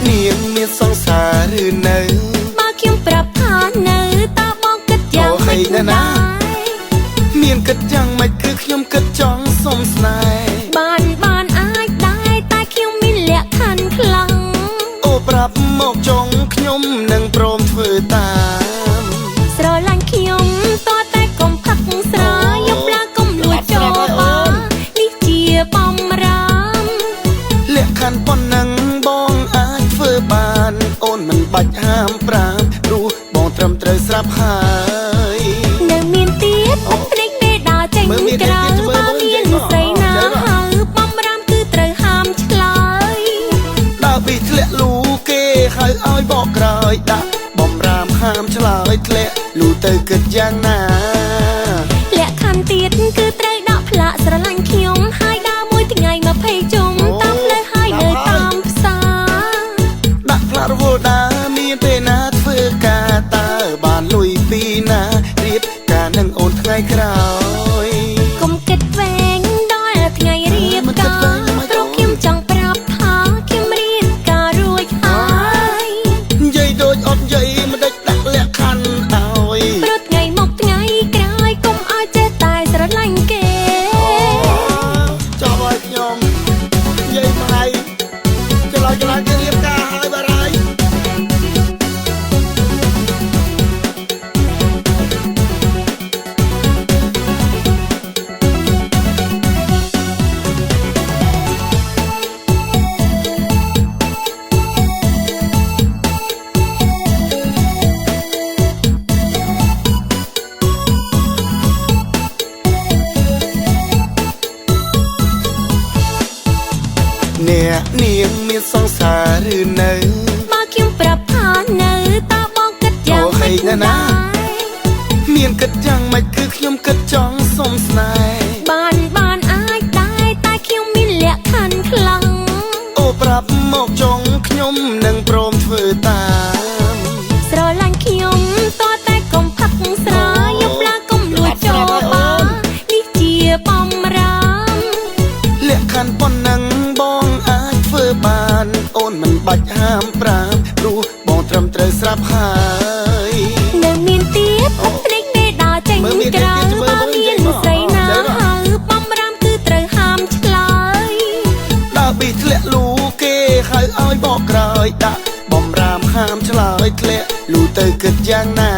នាងមានសង្សារឬនៅបើខ្ញុំប្រាប់ថានៅតើបងគិតយ៉ាងម៉េចណាមានគិតយ៉ាងម៉េចគឺខ្ញុំគិតចង់សុំស្នេហ៍បានអាចដែរតែខ្ញុំមានលក្ខខណ្ឌខ្លាំងអូប្រាប់មកចង់ខ្ញុំនឹងព្រមធ្វើតាមស្រឡាញ់ខ្ញុំតតែកុំផឹកស្រាយប់ឡាកុំលួចចូលបងនេះជាបំរាមលក្ខខណ្ឌប៉ុណ្ណឹងបងអាចធ្វើបានអូនមិនបាច់ហាមប្រាមព្រោះបងត្រឹមត្រូវស្រាប់ហើយនៅមានទៀតភ្នែកពេលដើរចេញក្រៅបើមានស្រីណាហៅបំរាមគឺត្រូវហាមឆ្លើយដើរពីធ្លាក់លូគេហៅឲ្យបកក្រោយដាក់បំរាមហាមឆ្លើយធ្លាក់លូទៅគិតយ៉ាងណាលក្ខខណ្ឌទៀតគឺត្រូវដកផ្លាកស្រឡាញ់ខ្ញុំហើយដើរមួយថ្ងៃ20ជុំតាមផ្លូវហើយនៅតាមផ្សារដាក់ផ្លាករវល់ដើរមានពេលណាធ្វើការតើបានលុយពីណារៀបការនឹងអូនថ្ងៃក្រោយកុំគិតវែងដល់ថ្ងៃរៀបការព្រោះខ្ញុំចង់ប្រាប់ថាខ្ញុំរៀបការរួចហើយនិយាយដូចអត់និយាយមិនដេចដាក់លក្ខខណ្ឌឲ្យព្រោះថ្ងៃមកថ្ងៃក្រោយកុំឲ្យចេះតែស្រឡាញ់គេចាប់ឲ្យខ្ញុំនិយាយថ្ងៃច្រឡំគេរៀបការហើយបារហើយអ្នកនាងមានសង្សារឬនៅបើខ្ញុំប្រាប់ថានៅតើបងគិតយ៉ាងម៉េចណាមានគិតយ៉ាងម៉េចគឺខ្ញុំគិតចង់សុំស្នេហ៍បានអាចដែរតែខ្ញុំមានលក្ខខណ្ឌខ្លាំងអូប្រាប់មកចង់ខ្ញុំនឹងព្រមធ្វើតាមស្រឡាញ់ខ្ញុំតតែកុំផឹកស្រាយប់ឡាកុំលួចចូលបងនេះជាបំរាមលក្ខខណ្ឌប៉ុណ្ណឹងបងអាចធ្វើបានអូនមិនបាច់ហាមប្រាមព្រោះបងត្រឹមត្រូវស្រាប់ហើយនៅមានទៀតភ្នែកពេលដើរចេញក្រៅបើមានស្រីណាហៅបំរាមគឺត្រូវហាមឆ្លើយដើរពីធ្លាក់លូគេហៅឲ្យបកក្រោយដាក់បំរាមហាមឆ្លើយធ្លាក់លូទៅគិតយ៉ាងណា